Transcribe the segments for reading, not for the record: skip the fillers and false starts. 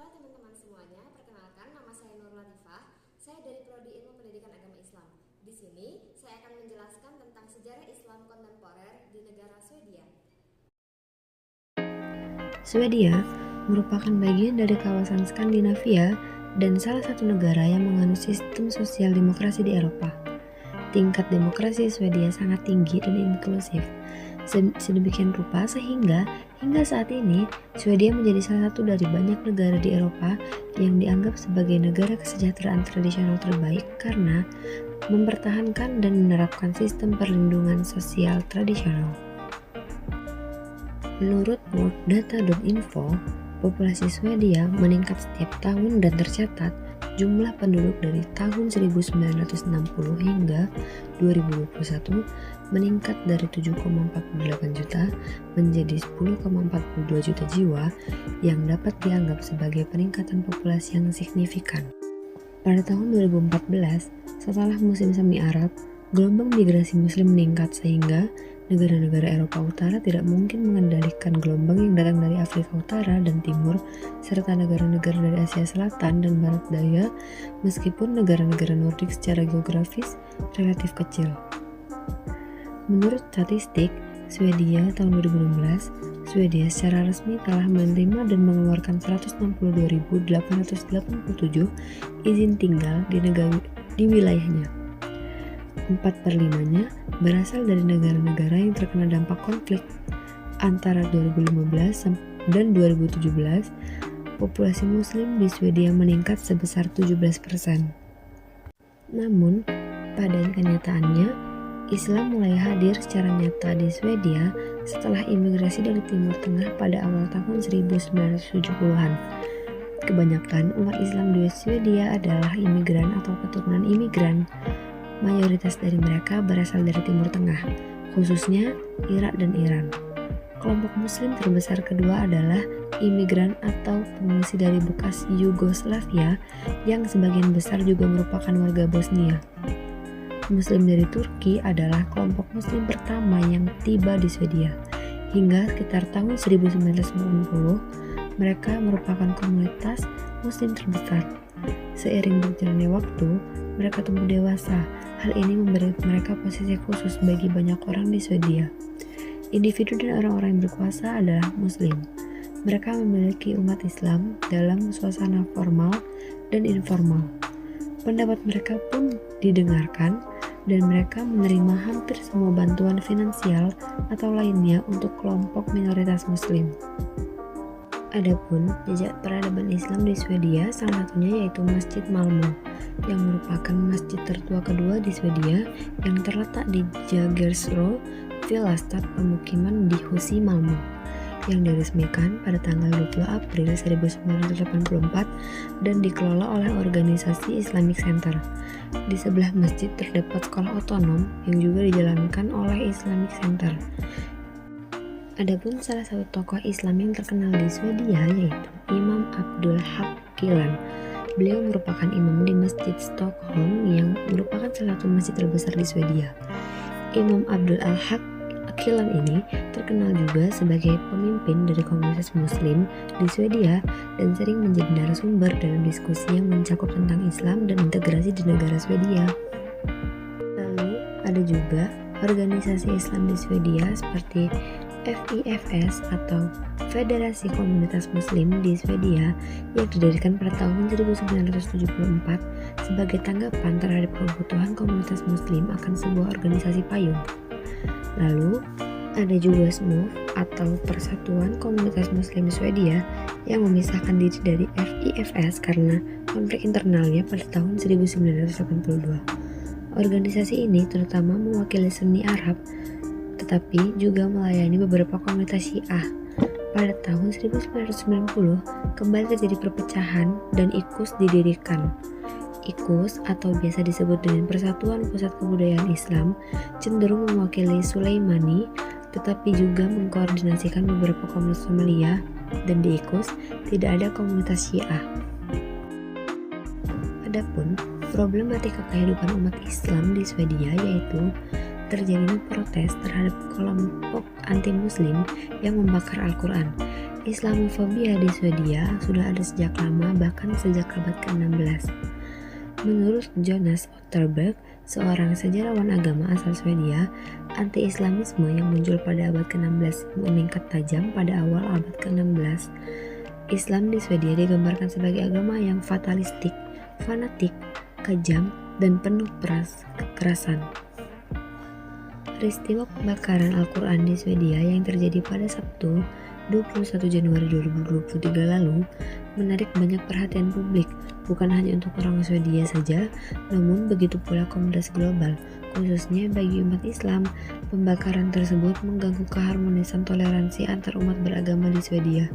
Halo teman-teman semuanya, perkenalkan nama saya Nur Latifah. Saya dari Prodi Ilmu Pendidikan Agama Islam. Di sini saya akan menjelaskan tentang sejarah Islam kontemporer di negara Swedia. Swedia merupakan bagian dari kawasan Skandinavia dan salah satu negara yang menganut sistem sosial demokrasi di Eropa. Tingkat demokrasi Swedia sangat tinggi dan inklusif, sedemikian rupa sehingga hingga saat ini Swedia menjadi salah satu dari banyak negara di Eropa yang dianggap sebagai negara kesejahteraan tradisional terbaik karena mempertahankan dan menerapkan sistem perlindungan sosial tradisional. Menurut worlddata.info, populasi Swedia meningkat setiap tahun dan tercatat jumlah penduduk dari tahun 1960 hingga 2021 meningkat dari 7,48 juta menjadi 10,42 juta jiwa yang dapat dianggap sebagai peningkatan populasi yang signifikan. Pada tahun 2014, setelah musim semi Arab, gelombang migrasi muslim meningkat sehingga negara-negara Eropa Utara tidak mungkin mengendalikan gelombang yang datang dari Afrika Utara dan Timur serta negara-negara dari Asia Selatan dan Barat Daya, meskipun negara-negara Nordik secara geografis relatif kecil. Menurut statistik Swedia tahun 2016, Swedia secara resmi telah menerima dan mengeluarkan 162.887 izin tinggal di wilayahnya. 4/5-nya berasal dari negara-negara yang terkena dampak konflik. Antara 2015 dan 2017, populasi muslim di Swedia meningkat sebesar 17%. Namun, pada kenyataannya, Islam mulai hadir secara nyata di Swedia setelah imigrasi dari Timur Tengah pada awal tahun 1970-an. Kebanyakan umat Islam di Swedia adalah imigran atau keturunan imigran. Mayoritas dari mereka berasal dari Timur Tengah, khususnya Irak dan Iran. Kelompok muslim terbesar kedua adalah imigran atau pengungsi dari bekas Yugoslavia yang sebagian besar juga merupakan warga Bosnia. Muslim dari Turki adalah kelompok muslim pertama yang tiba di Swedia. Hingga sekitar tahun 1990, mereka merupakan komunitas muslim terbesar. Seiring berjalannya waktu, mereka tumbuh dewasa. Hal ini memberi mereka posisi khusus bagi banyak orang di Swedia. Individu dan orang-orang yang berkuasa adalah muslim. Mereka memiliki umat Islam dalam suasana formal dan informal. Pendapat mereka pun didengarkan dan mereka menerima hampir semua bantuan finansial atau lainnya untuk kelompok minoritas muslim. Adapun jejak peradaban Islam di Swedia, salah satunya yaitu Masjid Malmö, yang merupakan masjid tertua kedua di Swedia yang terletak di Jägersro, Villastad, pemukiman di Husi, Malmö, yang diresmikan pada tanggal 20 April 1984 dan dikelola oleh organisasi Islamic Center. Di sebelah masjid terdapat sekolah otonom yang juga dijalankan oleh Islamic Center. Adapun salah satu tokoh Islam yang terkenal di Swedia yaitu Imam Abdul Haq Kilan. Beliau merupakan imam di Masjid Stockholm yang merupakan salah satu masjid terbesar di Swedia. Imam Abdul Haq Kilan ini terkenal juga sebagai pemimpin dari komunitas muslim di Swedia dan sering menjadi narasumber dalam diskusi yang mencakup tentang Islam dan integrasi di negara Swedia. Lalu ada juga organisasi Islam di Swedia seperti FIFS atau Federasi Komunitas Muslim di Swedia yang didirikan pada tahun 1974 sebagai tanggapan terhadap kebutuhan komunitas muslim akan sebuah organisasi payung. Lalu ada juga SMUF atau Persatuan Komunitas Muslim Swedia yang memisahkan diri dari FIFS karena konflik internalnya pada tahun 1982. Organisasi ini terutama mewakili Sunni Arab tetapi juga melayani beberapa komunitas Syiah. Pada tahun 1990 kembali terjadi perpecahan dan IKUS didirikan. IKUS atau biasa disebut dengan Persatuan Pusat Kebudayaan Islam cenderung mewakili Sulaimani tetapi juga mengkoordinasikan beberapa komunitas Somalia, dan di IKUS tidak ada komunitas Syiah. Adapun problematika kehidupan umat Islam di Swedia yaitu terjadinya protes terhadap kelompok anti-muslim yang membakar Al-Quran. Islamofobia di Swedia sudah ada sejak lama, bahkan sejak abad ke-16. Menurut Jonas Otterberg, seorang sejarawan agama asal Swedia, anti-Islamisme yang muncul pada abad ke-16 meningkat tajam pada awal abad ke-16. Islam di Swedia digambarkan sebagai agama yang fatalistik, fanatik, kejam, dan penuh kekerasan. Peristiwa pembakaran Al-Quran di Swedia yang terjadi pada Sabtu 21 Januari 2023 lalu menarik banyak perhatian publik, bukan hanya untuk orang Swedia saja, namun begitu pula komunitas global, khususnya bagi umat Islam. Pembakaran tersebut mengganggu keharmonisan toleransi antar umat beragama di Swedia.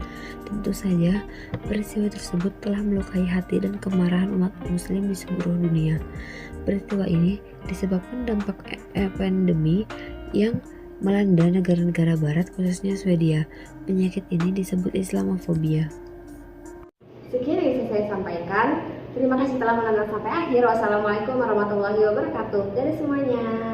Tentu saja, peristiwa tersebut telah melukai hati dan kemarahan umat Muslim di seluruh dunia. Peristiwa ini disebabkan dampak pandemi yang melanda negara-negara barat, khususnya Swedia. Penyakit ini disebut Islamofobia. Sekian yang bisa saya sampaikan. Terima kasih telah menonton sampai akhir. Wassalamualaikum warahmatullahi wabarakatuh. Dadah semuanya.